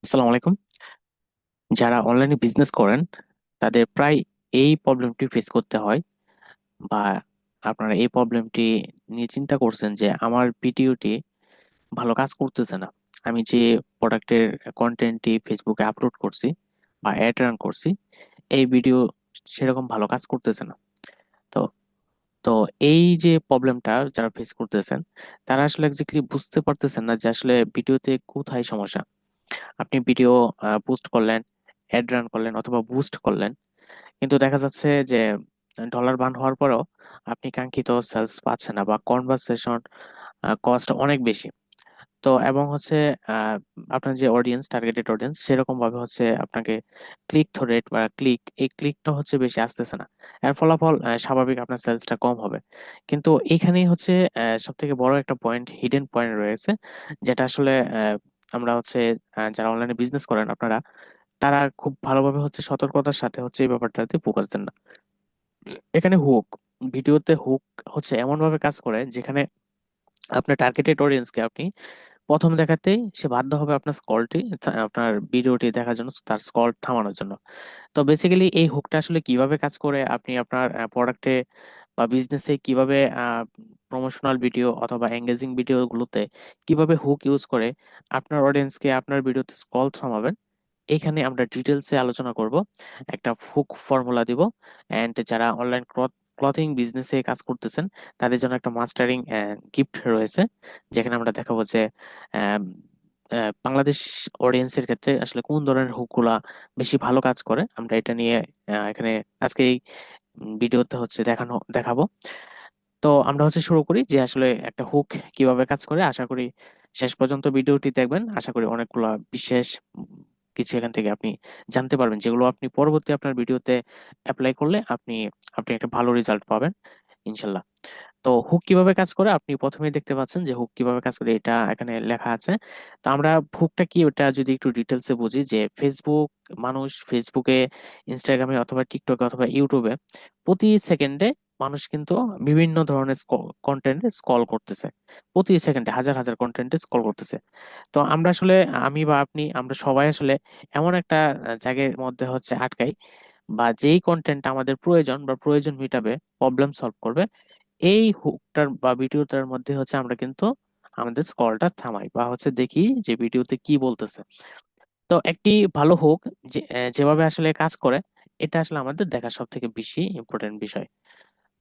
আসসালামু আলাইকুম। যারা অনলাইনে বিজনেস করেন তাদের প্রায় এই প্রবলেমটি ফেস করতে হয়, বা আপনারা এই প্রবলেমটি নিয়ে চিন্তা করছেন যে আমার ভিডিওটি ভালো কাজ করতেছে না। আমি যে প্রোডাক্টের কন্টেন্টটি ফেসবুকে আপলোড করছি বা অ্যাড রান করছি, এই ভিডিও সেরকম ভালো কাজ করতেছে না। তো তো এই যে প্রবলেমটা যারা ফেস করতেছেন, তারা আসলে এক্স্যাক্টলি বুঝতে পারতেছেন না যে আসলে ভিডিওতে কোথায় সমস্যা। আপনি ভিডিও পোস্ট করলেন, অ্যাড রান করলেন অথবা বুস্ট করলেন, কিন্তু দেখা যাচ্ছে যে ডলার বার্ন হওয়ার পরেও আপনি কাঙ্ক্ষিত সেলস পাচ্ছেন না, বা কনভারসেশন কস্ট অনেক বেশি। তো এবং হচ্ছে আহ, আপনার যে অডিয়েন্স, টার্গেটেড অডিয়েন্স, সেরকম ভাবে হচ্ছে আপনাকে ক্লিক থ্রু রেট বা এই ক্লিকটা হচ্ছে বেশি আসতেছে না। এর ফলাফল স্বাভাবিক আপনার সেলসটা কম হবে। কিন্তু এখানেই হচ্ছে সব থেকে বড় একটা পয়েন্ট, হিডেন পয়েন্ট রয়েছে, যেটা আসলে আমরা হচ্ছে যারা অনলাইনে বিজনেস করেন আপনারা, তারা খুব ভালোভাবে হচ্ছে সতর্কতার সাথে হচ্ছে এই ব্যাপারটাতে ফোকাস দেন না। এখানে ভিডিওতে হুক হচ্ছে এমন ভাবে কাজ করে যেখানে আপনার টার্গেটেড অডিয়েন্সকে আপনি প্রথম দেখাতেই সে বাধ্য হবে আপনার ভিডিওটি দেখার জন্য, তার স্ক্রল থামানোর জন্য। তো বেসিক্যালি এই হুকটা আসলে কিভাবে কাজ করে, আপনি আপনার প্রোডাক্টে বা বিজনেসে কিভাবে প্রমোশনাল ভিডিও অথবা এঙ্গেজিং ভিডিও গুলোতে কিভাবে হুক ইউজ করে আপনার অডিয়েন্সকে আপনার ভিডিওতে স্ক্রল থামাবেন, এখানে আমরা ডিটেলসে আলোচনা করব। একটা হুক ফর্মুলা দিব, এন্ড যারা অনলাইন ক্লথিং বিজনেসে কাজ করতেছেন তাদের জন্য একটা মাস্টারিং গিফট রয়েছে, যেখানে আমরা দেখাবো যে আম, বাংলাদেশ অডিয়েন্সের ক্ষেত্রে আসলে কোন ধরনের হুকগুলা বেশি ভালো কাজ করে। আমরা এটা নিয়ে এখানে আজকে এই ভিডিওতে হচ্ছে দেখাবো। তো আমরা হচ্ছে শুরু করি যে আসলে একটা হুক কিভাবে কাজ করে। আশা করি শেষ পর্যন্ত ভিডিওটি দেখবেন, আশা করি অনেকগুলা বিশেষ কিছু এখান থেকে আপনি জানতে পারবেন, যেগুলো আপনি পরবর্তী আপনার ভিডিওতে অ্যাপ্লাই করলে আপনি আপনি একটা ভালো রেজাল্ট পাবেন ইনশাল্লাহ। তো হুক কিভাবে কাজ করে আপনি প্রথমেই দেখতে পাচ্ছেন যে হুক কিভাবে কাজ করে, এটা এখানে লেখা আছে। তো আমরা হুকটা কি ওটা যদি একটু ডিটেলসে বুঝি, যে মানুষ ফেসবুকে, ইনস্টাগ্রামে অথবা টিকটকে অথবা ইউটিউবে প্রতি সেকেন্ডে মানুষ কিন্তু বিভিন্ন ধরনের কন্টেন্ট স্ক্রল করতেছে। প্রতি সেকেন্ডে হাজার হাজার কন্টেন্টে স্ক্রল করতেছে। তো আমরা আসলে, আমি বা আপনি, আমরা সবাই আসলে এমন একটা জায়গার মধ্যে হচ্ছে আটকাই, বা যেই কন্টেন্ট আমাদের প্রয়োজন বা প্রয়োজন মেটাবে, প্রবলেম সলভ করবে, এই হুকটার বা ভিডিওটার মধ্যে হচ্ছে আমরা কিন্তু আমাদের স্ক্রলটা থামাই, বা হচ্ছে দেখি যে ভিডিওতে কি বলতেছে। তো একটি ভালো হুক যেভাবে আসলে কাজ করে, এটা আসলে আমাদের দেখা সব থেকে বেশি ইম্পর্টেন্ট বিষয়।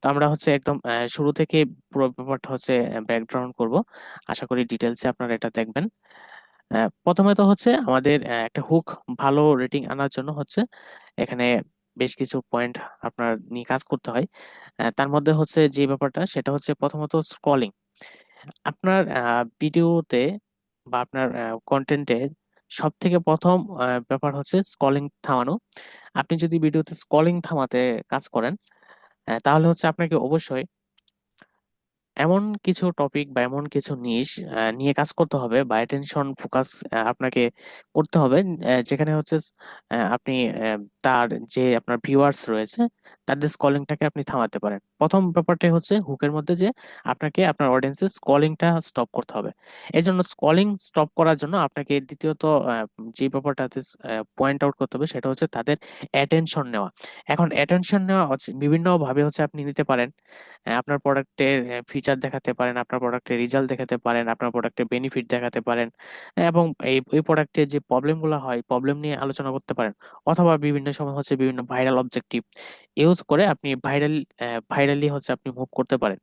তো আমরা হচ্ছে একদম শুরু থেকে পুরো ব্যাপারটা হচ্ছে ব্যাকগ্রাউন্ড করব। আশা করি ডিটেলসে আপনারা এটা দেখবেন। প্রথমে তো হচ্ছে আমাদের একটা হুক ভালো রেটিং আনার জন্য হচ্ছে এখানে বেশ কিছু পয়েন্ট আপনার নিয়ে কাজ করতে হয়। তার মধ্যে হচ্ছে যে ব্যাপারটা, সেটা হচ্ছে প্রথমত স্ক্রলিং। আপনার ভিডিওতে বা আপনার কন্টেন্টে সব থেকে প্রথম ব্যাপার হচ্ছে স্ক্রলিং থামানো। আপনি যদি ভিডিওতে স্ক্রলিং থামাতে কাজ করেন, তাহলে হচ্ছে আপনাকে অবশ্যই এমন কিছু টপিক বা এমন কিছু নিশ নিয়ে কাজ করতে হবে, বা অ্যাটেনশন ফোকাস আপনাকে করতে হবে, যেখানে হচ্ছে আপনি তার যে আপনার ভিউয়ার্স রয়েছে তাদের স্কলিংটাকে আপনি থামাতে পারেন। প্রথম ব্যাপারটাই হচ্ছে হুকের মধ্যে যে আপনাকে আপনার অডিয়েন্সের স্কলিংটা স্টপ করতে হবে। এই জন্য স্কলিং স্টপ করার জন্য আপনাকে দ্বিতীয়ত যে ব্যাপারটাতে পয়েন্ট আউট করতে হবে, সেটা হচ্ছে তাদের অ্যাটেনশন নেওয়া। এখন অ্যাটেনশন নেওয়া বিভিন্ন ভাবে হচ্ছে আপনি নিতে পারেন। আপনার প্রোডাক্টের ফিচার দেখাতে পারেন, আপনার প্রোডাক্টের রেজাল্ট দেখাতে পারেন, আপনার প্রোডাক্টের বেনিফিট দেখাতে পারেন, এবং এই প্রোডাক্টের যে প্রবলেমগুলো হয় প্রবলেম নিয়ে আলোচনা করতে পারেন। অথবা বিভিন্ন সময় হচ্ছে বিভিন্ন ভাইরাল অবজেক্টিভ ইউজ করে আপনি ভাইরালি হচ্ছে আপনি মুভ করতে পারেন।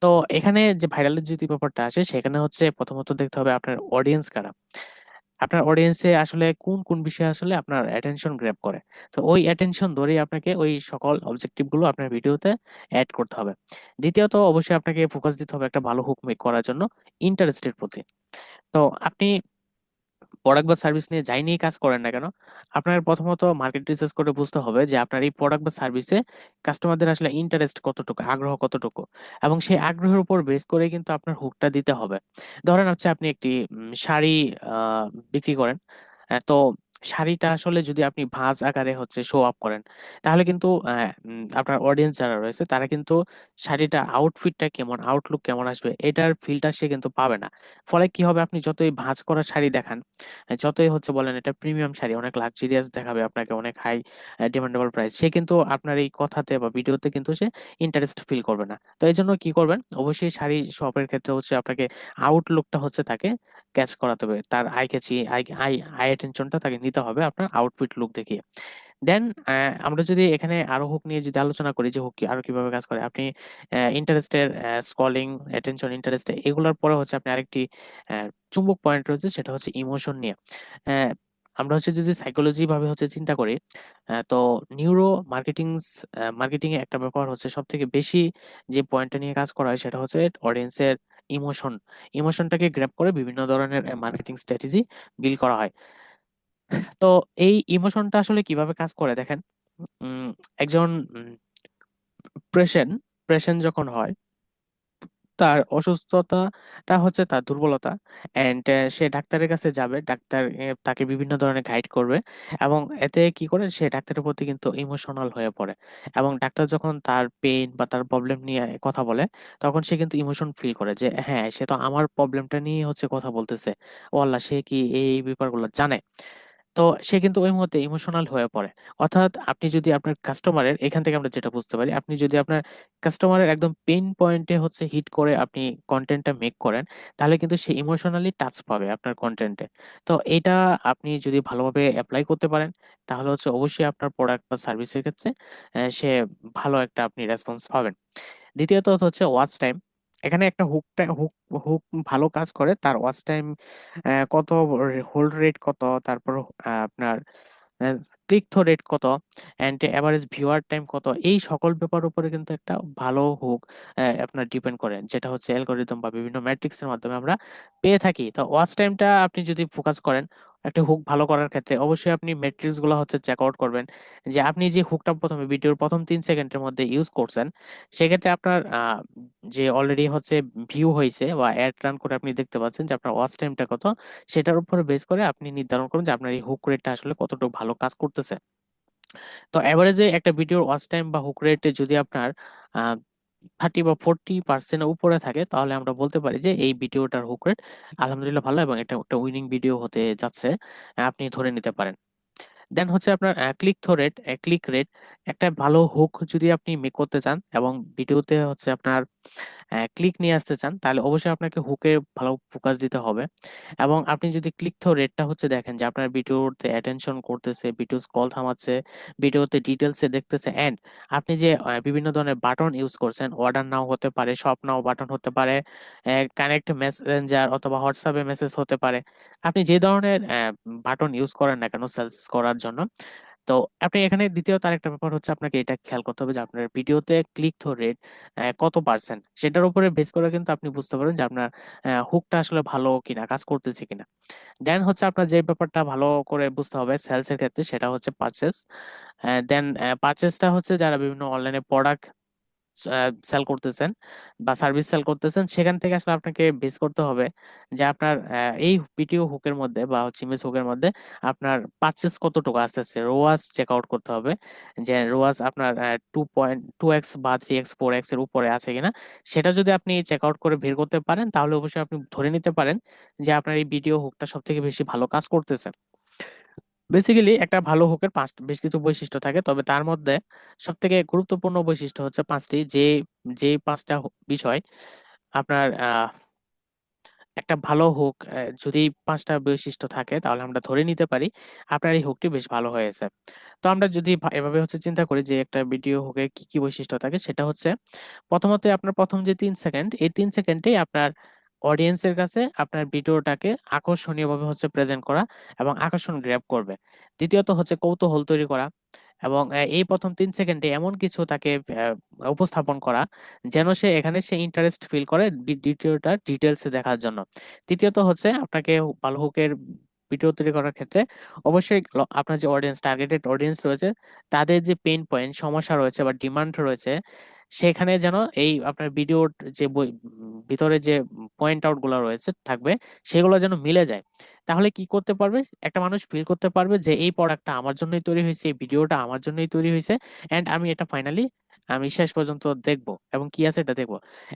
তো এখানে যে ভাইরালের যদি ব্যাপারটা আসে, সেখানে হচ্ছে প্রথমত দেখতে হবে আপনার অডিয়েন্স কারা। আপনার অডিয়েন্সে আসলে কোন কোন বিষয় আসলে আপনার অ্যাটেনশন গ্র্যাব করে। তো ওই অ্যাটেনশন ধরেই আপনাকে ওই সকল অবজেক্টিভ গুলো আপনার ভিডিওতে অ্যাড করতে হবে। দ্বিতীয়ত অবশ্যই আপনাকে ফোকাস দিতে হবে একটা ভালো হুক মেক করার জন্য ইন্টারেস্টের প্রতি। তো আপনি প্রোডাক্ট বা সার্ভিস নিয়ে যাই নিয়ে কাজ করেন না কেন, আপনার প্রথমত মার্কেট রিসার্চ করে বুঝতে হবে যে আপনার এই প্রোডাক্ট বা সার্ভিসে কাস্টমারদের আসলে ইন্টারেস্ট কতটুকু, আগ্রহ কতটুকু, এবং সেই আগ্রহের উপর বেস করে কিন্তু আপনার হুকটা দিতে হবে। ধরেন হচ্ছে আপনি একটি শাড়ি আহ, বিক্রি করেন। তো শাড়িটা আসলে যদি আপনি ভাঁজ আকারে হচ্ছে শো আপ করেন, তাহলে কিন্তু আপনার অডিয়েন্স যারা রয়েছে তারা কিন্তু শাড়িটা আউটফিটটা কেমন, আউটলুক কেমন আসবে এটার ফিলটা সে কিন্তু পাবে না। ফলে কি হবে, আপনি যতই ভাঁজ করা শাড়ি দেখান, যতই হচ্ছে বলেন এটা প্রিমিয়াম শাড়ি, অনেক লাক্সারিয়াস দেখাবে আপনাকে, অনেক হাই ডিমান্ডেবল প্রাইস, সে কিন্তু আপনার এই কথাতে বা ভিডিওতে কিন্তু সে ইন্টারেস্ট ফিল করবে না। তো এই জন্য কি করবেন, অবশ্যই শাড়ি শপের ক্ষেত্রে হচ্ছে আপনাকে আউটলুকটা হচ্ছে তাকে ক্যাচ করাতে হবে, তার eye catchy eye eye eye অ্যাটেনশনটা তাকে নিতে হবে আপনার আউটফিট লুক দেখিয়ে। দেন আমরা যদি এখানে আরো হুক নিয়ে যদি আলোচনা করি যে হুক আরো কিভাবে কাজ করে, আপনি ইন্টারেস্টের স্কলিং, অ্যাটেনশন, ইন্টারেস্ট, এগুলোর পরে হচ্ছে আপনি আরেকটি চুম্বক পয়েন্ট রয়েছে, সেটা হচ্ছে ইমোশন নিয়ে। আহ, আমরা হচ্ছে যদি সাইকোলজি ভাবে হচ্ছে চিন্তা করি, তো নিউরো মার্কেটিং মার্কেটিং এ একটা ব্যাপার হচ্ছে সব থেকে বেশি যে পয়েন্টটা নিয়ে কাজ করা হয় সেটা হচ্ছে অডিয়েন্সের ইমোশন। ইমোশনটাকে গ্র্যাব করে বিভিন্ন ধরনের মার্কেটিং স্ট্র্যাটেজি বিল্ড করা হয়। তো এই ইমোশনটা আসলে কিভাবে কাজ করে দেখেন, উম, একজন পেশেন্ট পেশেন্ট যখন হয়, তার অসুস্থতাটা হচ্ছে তার দুর্বলতা, এন্ড সে ডাক্তারের কাছে যাবে, ডাক্তার তাকে বিভিন্ন ধরনের গাইড করবে, এবং এতে কি করে সে ডাক্তারের প্রতি কিন্তু ইমোশনাল হয়ে পড়ে, এবং ডাক্তার যখন তার পেইন বা তার প্রবলেম নিয়ে কথা বলে, তখন সে কিন্তু ইমোশন ফিল করে যে হ্যাঁ, সে তো আমার প্রবলেমটা নিয়ে হচ্ছে কথা বলতেছে, ও আল্লাহ, সে কি এই এই ব্যাপারগুলো জানে। তো সে কিন্তু ওই মুহূর্তে ইমোশনাল হয়ে পড়ে। অর্থাৎ আপনি যদি আপনার কাস্টমারের, এখান থেকে আমরা যেটা বুঝতে পারি, আপনি যদি আপনার কাস্টমারের একদম পেইন পয়েন্টে হচ্ছে হিট করে আপনি কন্টেন্টটা মেক করেন, তাহলে কিন্তু সে ইমোশনালি টাচ পাবে আপনার কন্টেন্টে। তো এটা আপনি যদি ভালোভাবে অ্যাপ্লাই করতে পারেন, তাহলে হচ্ছে অবশ্যই আপনার প্রোডাক্ট বা সার্ভিসের ক্ষেত্রে সে ভালো একটা আপনি রেসপন্স পাবেন। দ্বিতীয়ত হচ্ছে ওয়াচ টাইম। এখানে একটা হুক হুক ভালো কাজ করে, তার ওয়াচ টাইম কত, হোল্ড রেট কত, তারপর আপনার ক্লিক থ্রো রেট কত, অ্যান্ড এভারেজ ভিউয়ার টাইম কত, এই সকল ব্যাপার উপরে কিন্তু একটা ভালো হুক আপনার ডিপেন্ড করে, যেটা হচ্ছে অ্যালগোরিদম বা বিভিন্ন ম্যাট্রিক্স এর মাধ্যমে আমরা পেয়ে থাকি। তো ওয়াচ টাইমটা আপনি যদি ফোকাস করেন একটা হুক ভালো করার ক্ষেত্রে, অবশ্যই আপনি ম্যাট্রিক্স গুলো হচ্ছে চেক আউট করবেন, যে আপনি যে হুকটা প্রথমে ভিডিওর প্রথম 3 সেকেন্ডের মধ্যে ইউজ করছেন, সেক্ষেত্রে আপনার যে অলরেডি হচ্ছে ভিউ হয়েছে বা অ্যাড রান করে আপনি দেখতে পাচ্ছেন যে আপনার ওয়াচ টাইমটা কত, সেটার উপরে বেস করে আপনি নির্ধারণ করুন যে আপনার এই হুক রেটটা আসলে কতটুকু ভালো কাজ করতেছে। তো এভারেজে একটা ভিডিওর ওয়াচ টাইম বা হুক রেট যদি আপনার 30 বা 40% উপরে থাকে, তাহলে আমরা বলতে পারি যে এই ভিডিওটার হুক রেট আলহামদুলিল্লাহ ভালো, এবং এটা একটা উইনিং ভিডিও হতে যাচ্ছে, আপনি ধরে নিতে পারেন। দেন হচ্ছে আপনার click through rate, click rate. একটা ভালো হুক যদি আপনি মেক করতে চান এবং ভিডিওতে হচ্ছে আপনার ক্লিক নিয়ে আসতে চান, তাহলে অবশ্যই আপনাকে হুকে ভালো ফোকাস দিতে হবে। এবং আপনি যদি ক্লিক থ্রো রেটটা হচ্ছে দেখেন যে আপনার ভিডিওতে অ্যাটেনশন করতেছে, ভিডিও কল থামাচ্ছে, ভিডিওতে ডিটেলসে দেখতেছে, এন্ড আপনি যে বিভিন্ন ধরনের বাটন ইউজ করছেন, অর্ডার নাও হতে পারে, শপ নাও বাটন হতে পারে, কানেক্ট মেসেঞ্জার অথবা হোয়াটসঅ্যাপে মেসেজ হতে পারে, আপনি যে ধরনের বাটন ইউজ করেন না কেন সেলস করার জন্য, তো আপনি এখানে দ্বিতীয়ত আরেকটা ব্যাপার হচ্ছে আপনাকে এটা খেয়াল করতে হবে যে আপনার ভিডিওতে ক্লিক থ্রু রেট কত পার্সেন্ট, সেটার উপরে বেস করে কিন্তু আপনি বুঝতে পারেন যে আপনার হুকটা আসলে ভালো কিনা, কাজ করতেছে কিনা। দেন হচ্ছে আপনার যে ব্যাপারটা ভালো করে বুঝতে হবে সেলস এর ক্ষেত্রে, সেটা হচ্ছে পারচেস। দেন পারচেসটা হচ্ছে যারা বিভিন্ন অনলাইনে প্রোডাক্ট সেল করতেছেন বা সার্ভিস সেল করতেছেন, সেখান থেকে আসলে আপনাকে বেস করতে হবে যে আপনার এই ভিডিও হুকের মধ্যে বা হচ্ছে ইমেজ হুকের মধ্যে আপনার পারচেস কতটুকু আসতেছে, রোয়াজ চেক আউট করতে হবে, যে রোয়াজ আপনার 2.2x বা 3x 4x এর উপরে আছে কিনা। সেটা যদি আপনি চেক আউট করে বের করতে পারেন, তাহলে অবশ্যই আপনি ধরে নিতে পারেন যে আপনার এই ভিডিও হুকটা সব থেকে বেশি ভালো কাজ করতেছে। বেসিক্যালি একটা ভালো হুকের বেশ কিছু বৈশিষ্ট্য থাকে, তবে তার মধ্যে সব থেকে গুরুত্বপূর্ণ বৈশিষ্ট্য হচ্ছে 5টি, যে যে 5টা বিষয় আপনার একটা ভালো হুক, যদি 5টা বৈশিষ্ট্য থাকে, তাহলে আমরা ধরে নিতে পারি আপনার এই হুকটি বেশ ভালো হয়েছে। তো আমরা যদি এভাবে হচ্ছে চিন্তা করি যে একটা ভিডিও হুকের কি কি বৈশিষ্ট্য থাকে, সেটা হচ্ছে প্রথমত আপনার প্রথম যে 3 সেকেন্ড, এই 3 সেকেন্ডেই আপনার অডিয়েন্সের কাছে আপনার ভিডিওটাকে আকর্ষণীয়ভাবে হচ্ছে প্রেজেন্ট করা এবং আকর্ষণ গ্র্যাব করবে। দ্বিতীয়ত হচ্ছে কৌতূহল তৈরি করা, এবং এই প্রথম 3 সেকেন্ডে এমন কিছু তাকে উপস্থাপন করা যেন সে এখানে সে ইন্টারেস্ট ফিল করে দ্বিতীয়টা ডিটেলসে দেখার জন্য। তৃতীয়ত হচ্ছে আপনাকে ভালো হুকের ভিডিও তৈরি করার ক্ষেত্রে অবশ্যই আপনার যে অডিয়েন্স, টার্গেটেড অডিয়েন্স রয়েছে, তাদের যে পেইন পয়েন্ট, সমস্যা রয়েছে বা ডিমান্ড রয়েছে, সেখানে যেন এই আপনার ভিডিওর যে ভিতরে যে পয়েন্ট আউট গুলো রয়েছে থাকবে, সেগুলো যেন মিলে যায়। তাহলে কি করতে পারবে, একটা মানুষ ফিল করতে পারবে যে এই প্রোডাক্টটা আমার জন্যই তৈরি হয়েছে, এই ভিডিওটা আমার জন্যই তৈরি হয়েছে, এন্ড আমি এটা ফাইনালি আমি শেষ পর্যন্ত দেখব এবং কি আছে এটা দেখব।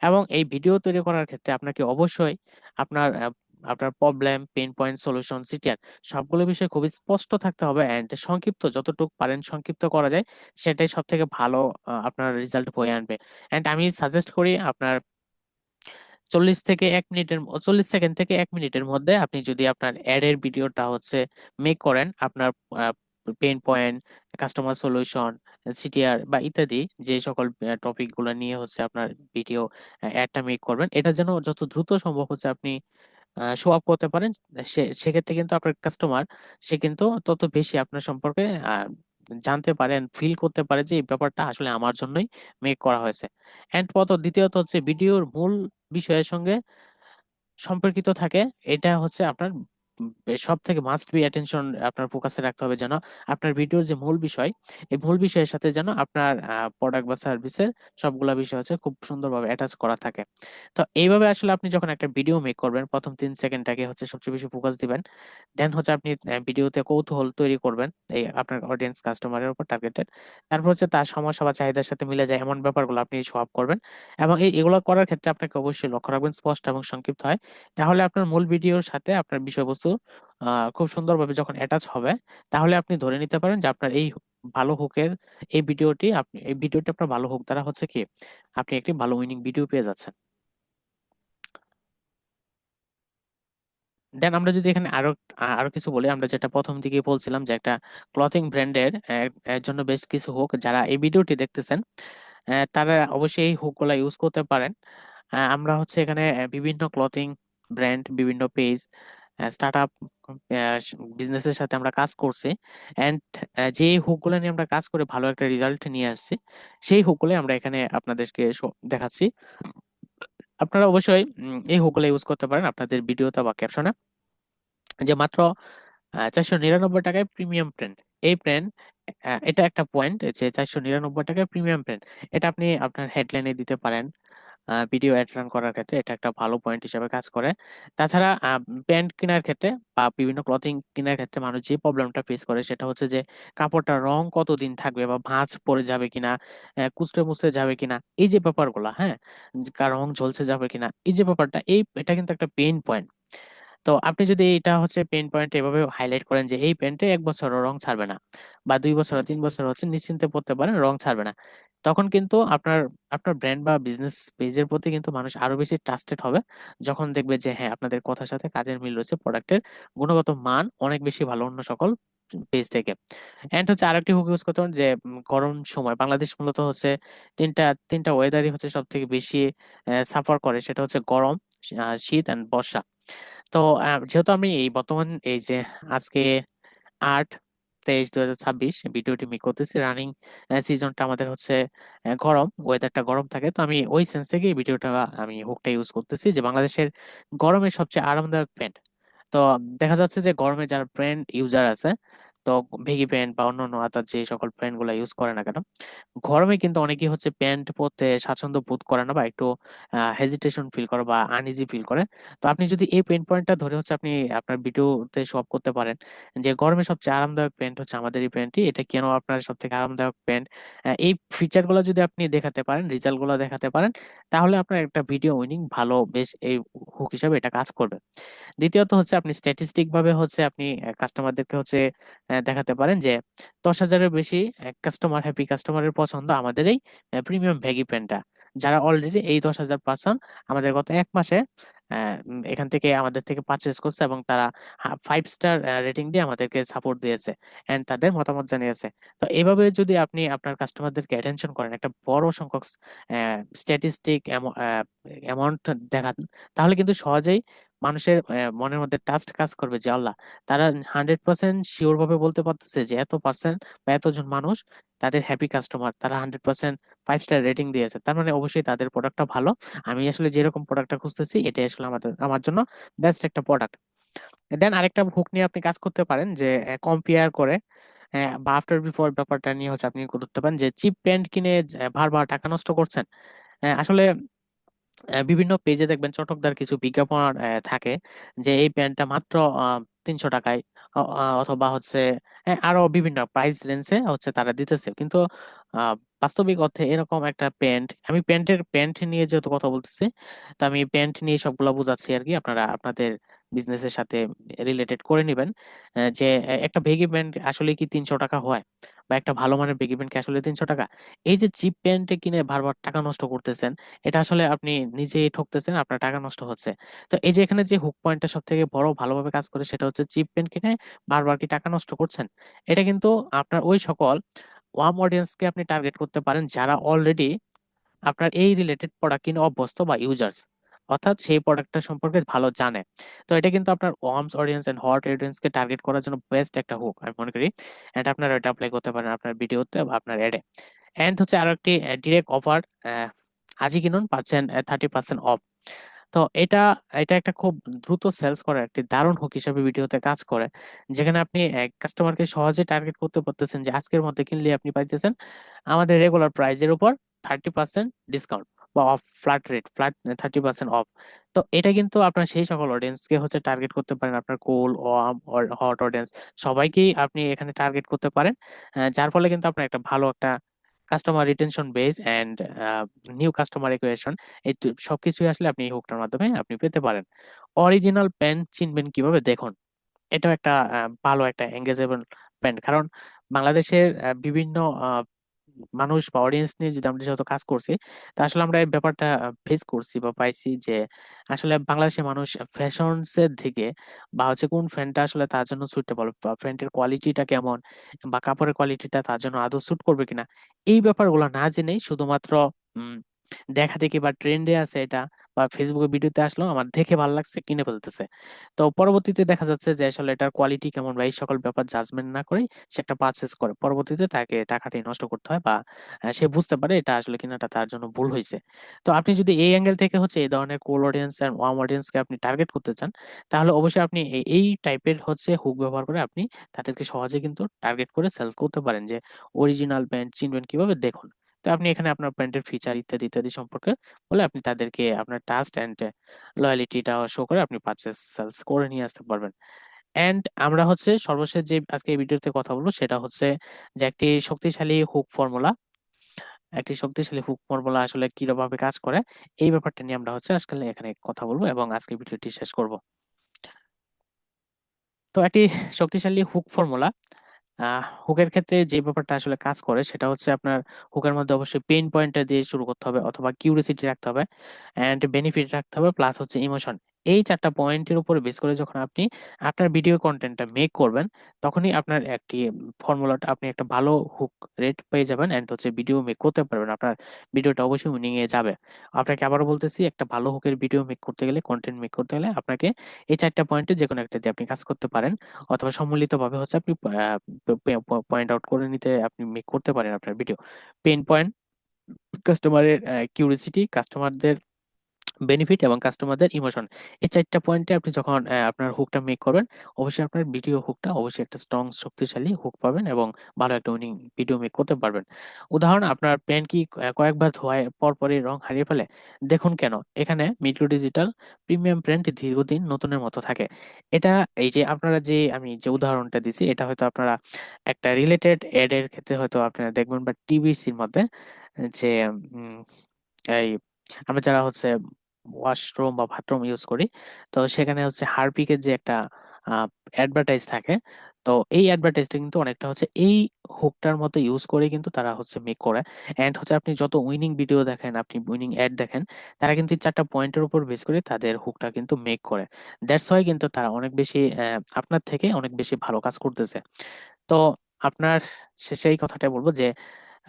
এবং এই ভিডিও তৈরি করার ক্ষেত্রে আপনাকে অবশ্যই আপনার আপনার problem, pain point, solution, CTR সবগুলো বিষয় খুবই স্পষ্ট থাকতে হবে, এন্ড সংক্ষিপ্ত, যতটুকু পারেন সংক্ষিপ্ত করা যায় সেটাই সব থেকে ভালো আপনার রেজাল্ট বয়ে আনবে। এন্ড আমি সাজেস্ট করি আপনার 40 সেকেন্ড থেকে 1 মিনিটের মধ্যে আপনি যদি আপনার অ্যাড এর ভিডিওটা হচ্ছে মেক করেন, আপনার pain point, customer solution, CTR বা ইত্যাদি যে সকল টপিক গুলো নিয়ে হচ্ছে আপনার ভিডিও অ্যাডটা মেক করবেন, এটা যেন যত দ্রুত সম্ভব হচ্ছে আপনি শো আপ করতে পারেন। সেক্ষেত্রে কিন্তু আপনার কাস্টমার, সে কিন্তু তত বেশি আপনার সম্পর্কে জানতে পারেন, ফিল করতে পারে যে এই ব্যাপারটা আসলে আমার জন্যই মেক করা হয়েছে। এন্ড দ্বিতীয়ত হচ্ছে ভিডিওর মূল বিষয়ের সঙ্গে সম্পর্কিত থাকে। এটা হচ্ছে আপনার সব থেকে মাস্ট বি অ্যাটেনশন আপনার ফোকাসে রাখতে হবে, যেন আপনার ভিডিওর যে মূল বিষয়, এই মূল বিষয়ের সাথে যেন আপনার প্রোডাক্ট বা সার্ভিসের সবগুলা বিষয় হচ্ছে খুব সুন্দরভাবে অ্যাটাচ করা থাকে। তো এইভাবে আসলে আপনি যখন একটা ভিডিও মেক করবেন, প্রথম 3 সেকেন্ডটাকে হচ্ছে সবচেয়ে বেশি ফোকাস দিবেন। দেন হচ্ছে আপনি ভিডিওতে কৌতূহল তৈরি করবেন এই আপনার অডিয়েন্স কাস্টমারের উপর টার্গেটেড। তারপর হচ্ছে তার সমস্যা বা চাহিদার সাথে মিলে যায় এমন ব্যাপারগুলো আপনি শো আপ করবেন। এবং এগুলো করার ক্ষেত্রে আপনাকে অবশ্যই লক্ষ্য রাখবেন স্পষ্ট এবং সংক্ষিপ্ত হয়। তাহলে আপনার মূল ভিডিওর সাথে আপনার বিষয়বস্তু খুব সুন্দরভাবে যখন অ্যাটাচ হবে, তাহলে আপনি ধরে নিতে পারেন যে আপনার এই ভালো হুকের এই ভিডিওটি আপনার ভালো হুক দ্বারা হচ্ছে কি আপনি একটি ভালো উইনিং ভিডিও পেয়ে যাচ্ছেন। দেন আমরা যদি এখানে আরো কিছু বলি, আমরা যেটা প্রথম দিকে বলছিলাম যে একটা ক্লথিং ব্র্যান্ডের এর জন্য বেশ কিছু হুক, যারা এই ভিডিওটি দেখতেছেন তারা অবশ্যই এই হুক গুলা ইউজ করতে পারেন। আমরা হচ্ছে এখানে বিভিন্ন ক্লথিং ব্র্যান্ড, বিভিন্ন পেজ, স্টার্ট আপ বিজনেসের সাথে আমরা কাজ করছি, এন্ড যে হুকগুলো নিয়ে আমরা কাজ করে ভালো একটা রেজাল্ট নিয়ে আসছি, সেই হুকগুলো আমরা এখানে আপনাদেরকে দেখাচ্ছি। আপনারা অবশ্যই এই হুকগুলো ইউজ করতে পারেন আপনাদের ভিডিওতে বা ক্যাপশনে। যে মাত্র 499 টাকায় প্রিমিয়াম প্যান্ট, এই প্যান্ট এটা একটা পয়েন্ট যে 499 টাকায় প্রিমিয়াম প্যান্ট, এটা আপনি আপনার হেডলাইনে দিতে পারেন। ভিডিও অ্যাড রান করার ক্ষেত্রে এটা একটা ভালো পয়েন্ট হিসেবে কাজ করে। তাছাড়া প্যান্ট কেনার ক্ষেত্রে বা বিভিন্ন ক্লথিং কেনার ক্ষেত্রে মানুষ যে প্রবলেমটা ফেস করে সেটা হচ্ছে যে কাপড়টার রং কতদিন থাকবে বা ভাঁজ পড়ে যাবে কিনা, কুঁচড়ে মুচড়ে যাবে কিনা, এই যে ব্যাপারগুলা, হ্যাঁ, রং ঝলসে যাবে কিনা, এই যে ব্যাপারটা, এটা কিন্তু একটা পেইন পয়েন্ট। তো আপনি যদি এটা হচ্ছে পেইন পয়েন্ট এভাবে হাইলাইট করেন যে এই পেন্টে 1 বছরও রং ছাড়বে না, বা 2 বছর 3 বছর হচ্ছে নিশ্চিন্তে পড়তে পারেন, রং ছাড়বে না, তখন কিন্তু আপনার আপনার ব্র্যান্ড বা বিজনেস পেজের প্রতি কিন্তু মানুষ আরো বেশি ট্রাস্টেড হবে, যখন দেখবে যে হ্যাঁ আপনাদের কথার সাথে কাজের মিল রয়েছে, প্রোডাক্টের গুণগত মান অনেক বেশি ভালো অন্য সকল পেজ থেকে। এন্ড হচ্ছে আরেকটি হুক ইউজ করতে পারেন যে গরম সময় বাংলাদেশ মূলত হচ্ছে তিনটা তিনটা ওয়েদারই হচ্ছে সব থেকে বেশি সাফার করে, সেটা হচ্ছে গরম, শীত এন্ড বর্ষা। তো যেহেতু আমি এই বর্তমান এই যে আজকে 8/23/2026 ভিডিওটি মেক করতেছি, রানিং সিজনটা আমাদের হচ্ছে গরম, ওয়েদারটা গরম থাকে, তো আমি ওই সেন্স থেকে এই ভিডিওটা আমি হুকটা ইউজ করতেছি যে বাংলাদেশের গরমের সবচেয়ে আরামদায়ক প্যান্ট। তো দেখা যাচ্ছে যে গরমে যারা ব্র্যান্ড ইউজার আছে, তো ভেগি প্যান্ট বা অন্যান্য আদার যে সকল প্যান্ট গুলা ইউজ করে না কেন, গরমে কিন্তু অনেকেই হচ্ছে প্যান্ট পরতে স্বাচ্ছন্দ্য বোধ করে না, বা একটু হেজিটেশন ফিল করে বা আনইজি ফিল করে। তো আপনি যদি এই পেইন পয়েন্টটা ধরে হচ্ছে আপনি আপনার ভিডিওতে শো অফ করতে পারেন যে গরমে সবচেয়ে আরামদায়ক প্যান্ট হচ্ছে আমাদের এই প্যান্টটি, এটা কেন আপনার সব থেকে আরামদায়ক প্যান্ট, এই ফিচার গুলো যদি আপনি দেখাতে পারেন, রেজাল্ট গুলো দেখাতে পারেন, তাহলে আপনার একটা ভিডিও উইনিং ভালো বেশ এই হুক হিসাবে এটা কাজ করবে। দ্বিতীয়ত হচ্ছে আপনি স্ট্যাটিস্টিক ভাবে হচ্ছে আপনি কাস্টমারদেরকে হচ্ছে দেখাতে পারেন যে 10,000-এর বেশি হ্যাপি কাস্টমারের পছন্দ আমাদের এই প্রিমিয়াম ভ্যাগি প্যান্টটা, যারা অলরেডি এই 10,000 পার্সন আমাদের গত 1 মাসে এখান থেকে আমাদের থেকে পারচেস করছে, এবং তারা 5 স্টার রেটিং দিয়ে আমাদেরকে সাপোর্ট দিয়েছে এন্ড তাদের মতামত জানিয়েছে। তো এইভাবে যদি আপনি আপনার কাস্টমারদেরকে অ্যাটেনশন করেন, একটা বড় সংখ্যক স্ট্যাটিস্টিক অ্যামাউন্ট দেখান, তাহলে কিন্তু সহজেই মানুষের মনের মধ্যে ট্রাস্ট কাজ করবে যে আল্লাহ, তারা 100% শিওর ভাবে বলতে পারতেছে যে এত পার্সেন্ট বা এতজন মানুষ তাদের হ্যাপি কাস্টমার, তারা 100% 5 স্টার রেটিং দিয়েছে, তার মানে অবশ্যই তাদের প্রোডাক্টটা ভালো। আমি আসলে যেরকম প্রোডাক্টটা খুঁজতেছি এটাই আসলে আমার জন্য বেস্ট একটা প্রোডাক্ট। দেন আরেকটা হুক নিয়ে আপনি কাজ করতে পারেন যে কম্পেয়ার করে বা আফটার বিফোর ব্যাপারটা নিয়ে হচ্ছে আপনি করতে পারেন যে চিপ প্যান্ট কিনে বারবার টাকা নষ্ট করছেন। আসলে বিভিন্ন পেজে দেখবেন চটকদার কিছু বিজ্ঞাপন থাকে যে এই প্যান্টটা মাত্র 300 টাকায়, অথবা হচ্ছে আরো বিভিন্ন প্রাইস রেঞ্জে হচ্ছে তারা দিতেছে, কিন্তু বাস্তবিক অর্থে এরকম একটা প্যান্ট, আমি প্যান্ট নিয়ে যেহেতু কথা বলতেছি, তো আমি প্যান্ট নিয়ে সবগুলো বোঝাচ্ছি আর কি, আপনারা আপনাদের বিজনেসের সাথে রিলেটেড করে নেবেন। যে একটা বেগি প্যান্ট আসলে কি 300 টাকা হয়, বা একটা ভালো মানের বেগি প্যান্ট কি আসলে 300 টাকা? এই যে চিপ প্যান্টে কিনে বারবার টাকা নষ্ট করতেছেন, এটা আসলে আপনি নিজেই ঠকতেছেন, আপনার টাকা নষ্ট হচ্ছে। তো এই যে এখানে যে হুক পয়েন্টটা সব থেকে বড় ভালোভাবে কাজ করে সেটা হচ্ছে চিপ পেন কিনে বারবার কি টাকা নষ্ট করছেন। এটা কিন্তু আপনার ওই সকল ওয়ার্ম অডিয়েন্সকে আপনি টার্গেট করতে পারেন যারা অলরেডি আপনার এই রিলেটেড প্রোডাক্ট কিনে অভ্যস্ত বা ইউজার্স, অর্থাৎ সেই প্রোডাক্টটা সম্পর্কে ভালো জানে। তো এটা কিন্তু আপনার ওয়ার্মস অডিয়েন্স এন্ড হট অডিয়েন্সকে টার্গেট করার জন্য বেস্ট একটা হুক আমি মনে করি। এন্ড আপনারা এটা অ্যাপ্লাই করতে পারেন আপনার ভিডিওতে বা আপনার অ্যাডে। এন্ড হচ্ছে আরো একটি ডিরেক্ট অফার, আজই কিনুন পাচ্ছেন 30% অফ। তো এটা এটা একটা খুব দ্রুত সেলস করার একটি দারুণ হুক হিসেবে ভিডিওতে কাজ করে, যেখানে আপনি কাস্টমারকে সহজে টার্গেট করতে পারতেছেন যে আজকের মধ্যে কিনলে আপনি পাইতেছেন আমাদের রেগুলার প্রাইজের উপর 30% ডিসকাউন্ট বা অফ, ফ্ল্যাট 30% অফ। তো এটা কিন্তু আপনার সেই সকল অডিয়েন্সকে হচ্ছে টার্গেট করতে পারেন, আপনার কোল হট অডিয়েন্স সবাইকেই আপনি এখানে টার্গেট করতে পারেন। যার ফলে কিন্তু আপনার একটা ভালো একটা customer retention base and new customer acquisition, এই সবকিছুই আসলে আপনি এই হুকটার মাধ্যমে আপনি পেতে পারেন। অরিজিনাল পেন চিনবেন কিভাবে দেখুন, এটাও একটা ভালো একটা এঙ্গেজেবল ব্র্যান্ড। কারণ বাংলাদেশের বিভিন্ন আহ, মানুষ বা অডিয়েন্স নিয়ে যদি আমরা যেহেতু কাজ করছি, তা আসলে আমরা এই ব্যাপারটা ফেস করছি বা পাইছি যে আসলে বাংলাদেশের মানুষ ফ্যাশনস এর দিকে, বা হচ্ছে কোন ফ্যানটা আসলে তার জন্য সুইটেবল, বা ফ্যান্টের কোয়ালিটিটা কেমন, বা কাপড়ের কোয়ালিটিটা তার জন্য আদৌ স্যুট করবে কিনা, এই ব্যাপারগুলো না জেনেই শুধুমাত্র উম, দেখা দেখি বা ট্রেন্ডে আছে এটা, বা ফেসবুকে ভিডিওতে আসলো আমার দেখে ভালো লাগছে কিনে ফেলতেছে। তো পরবর্তীতে দেখা যাচ্ছে যে আসলে এটার কোয়ালিটি কেমন বা এই সকল ব্যাপার জাজমেন্ট না করে সে একটা পারচেস করে, পরবর্তীতে তাকে টাকাটাই নষ্ট করতে হয়, বা সে বুঝতে পারে এটা আসলে কিনাটা তার জন্য ভুল হয়েছে। তো আপনি যদি এই অ্যাঙ্গেল থেকে হচ্ছে এই ধরনের কোল অডিয়েন্স এন্ড ওয়ার্ম অডিয়েন্সকে আপনি টার্গেট করতে চান, তাহলে অবশ্যই আপনি এই টাইপের হচ্ছে হুক ব্যবহার করে আপনি তাদেরকে সহজে কিন্তু টার্গেট করে সেলস করতে পারেন যে অরিজিনাল ব্র্যান্ড চিনবেন কিভাবে দেখুন। তো আপনি এখানে আপনার ব্র্যান্ডের ফিচার ইত্যাদি ইত্যাদি সম্পর্কে বলে আপনি তাদেরকে আপনার ট্রাস্ট এন্ড লয়ালিটিটা শো করে আপনি পারচেস সেলস করে নিয়ে আসতে পারবেন। এন্ড আমরা হচ্ছে সর্বশেষ যে আজকে এই ভিডিওতে কথা বলবো সেটা হচ্ছে যে একটি শক্তিশালী হুক ফর্মুলা আসলে কিভাবে কাজ করে, এই ব্যাপারটা নিয়ে আমরা হচ্ছে আজকাল এখানে কথা বলবো এবং আজকে ভিডিওটি শেষ করব। তো একটি শক্তিশালী হুক ফর্মুলা, হুকের ক্ষেত্রে যে ব্যাপারটা আসলে কাজ করে সেটা হচ্ছে আপনার হুকের মধ্যে অবশ্যই পেইন পয়েন্টটা দিয়ে শুরু করতে হবে, অথবা কিউরিসিটি রাখতে হবে, এন্ড বেনিফিট রাখতে হবে, প্লাস হচ্ছে ইমোশন। এই চারটা পয়েন্টের উপরে বেস করে যখন আপনি আপনার ভিডিও কন্টেন্টটা মেক করবেন, তখনই আপনার একটি ফর্মুলাটা আপনি একটা ভালো হুক রেট পেয়ে যাবেন এন্ড হচ্ছে ভিডিও মেক করতে পারবেন, আপনার ভিডিওটা অবশ্যই উইনিং এ যাবে। আপনাকে আবারও বলতেছি, একটা ভালো হুকের ভিডিও মেক করতে গেলে, কন্টেন্ট মেক করতে গেলে আপনাকে এই চারটা পয়েন্টে যে কোনো একটা দিয়ে আপনি কাজ করতে পারেন, অথবা সম্মিলিতভাবে হচ্ছে আপনি পয়েন্ট আউট করে নিতে আপনি মেক করতে পারেন আপনার ভিডিও। পেইন পয়েন্ট, কাস্টমারের কিউরিসিটি, কাস্টমারদের বেনিফিট এবং কাস্টমারদের ইমোশন, এই চারটা পয়েন্টে আপনি যখন আপনার হুকটা মেক করবেন, অবশ্যই আপনার ভিডিও হুকটা অবশ্যই একটা স্ট্রং শক্তিশালী হুক পাবেন এবং ভালো একটা উইনিং ভিডিও মেক করতে পারবেন। উদাহরণ, আপনার পেন কি কয়েকবার ধোয়ার পর পরই রং হারিয়ে ফেলে? দেখুন কেন, এখানে মিডরো ডিজিটাল প্রিমিয়াম ব্র্যান্ড দীর্ঘদিন নতুনের মতো থাকে। এটা, এই যে আপনারা যে আমি যে উদাহরণটা দিছি, এটা হয়তো আপনারা একটা রিলেটেড এড এর ক্ষেত্রে হয়তো আপনারা দেখবেন, বা টিভিসির মধ্যে যে উম, এই আমরা যারা হচ্ছে ওয়াশরুম বা বাথরুম ইউজ করি, তো সেখানে হচ্ছে হারপিকের যে একটা অ্যাডভার্টাইজ থাকে, তো এই অ্যাডভার্টাইজটা কিন্তু অনেকটা হচ্ছে এই হুকটার মতো ইউজ করে কিন্তু তারা হচ্ছে মেক করে। এন্ড হচ্ছে আপনি যত উইনিং ভিডিও দেখেন, আপনি উইনিং অ্যাড দেখেন, তারা কিন্তু এই চারটা পয়েন্টের উপর বেস করে তাদের হুকটা কিন্তু মেক করে। দ্যাটস ওয়াই কিন্তু তারা অনেক বেশি আপনার থেকে অনেক বেশি ভালো কাজ করতেছে। তো আপনার শেষে এই কথাটাই বলবো যে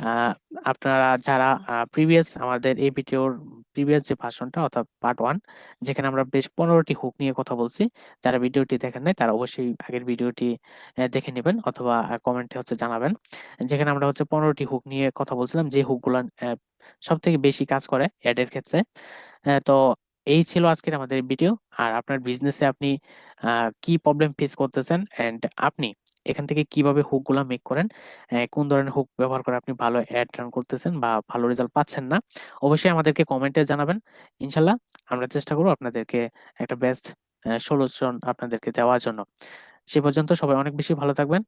আহ, আপনারা যারা আমাদের এই ভিডিওর প্রিভিয়াস যে ভাষণটা অর্থাৎ পার্ট 1, যেখানে আমরা বেশ 15টি হুক নিয়ে কথা বলছি, যারা ভিডিওটি দেখেন নাই তারা অবশ্যই আগের ভিডিওটি দেখে নেবেন, অথবা কমেন্টে হচ্ছে জানাবেন, যেখানে আমরা হচ্ছে 15টি হুক নিয়ে কথা বলছিলাম, যে হুকগুলো সব থেকে বেশি কাজ করে অ্যাডের ক্ষেত্রে। তো এই ছিল আজকের আমাদের ভিডিও। আর আপনার বিজনেসে আপনি কি প্রবলেম ফেস করতেছেন এন্ড আপনি এখান থেকে কিভাবে হুক গুলা মেক করেন, কোন ধরনের হুক ব্যবহার করে আপনি ভালো অ্যাড রান করতেছেন বা ভালো রেজাল্ট পাচ্ছেন না, অবশ্যই আমাদেরকে কমেন্টে জানাবেন। ইনশাল্লাহ আমরা চেষ্টা করবো আপনাদেরকে একটা বেস্ট সলিউশন আপনাদেরকে দেওয়ার জন্য। সে পর্যন্ত সবাই অনেক বেশি ভালো থাকবেন।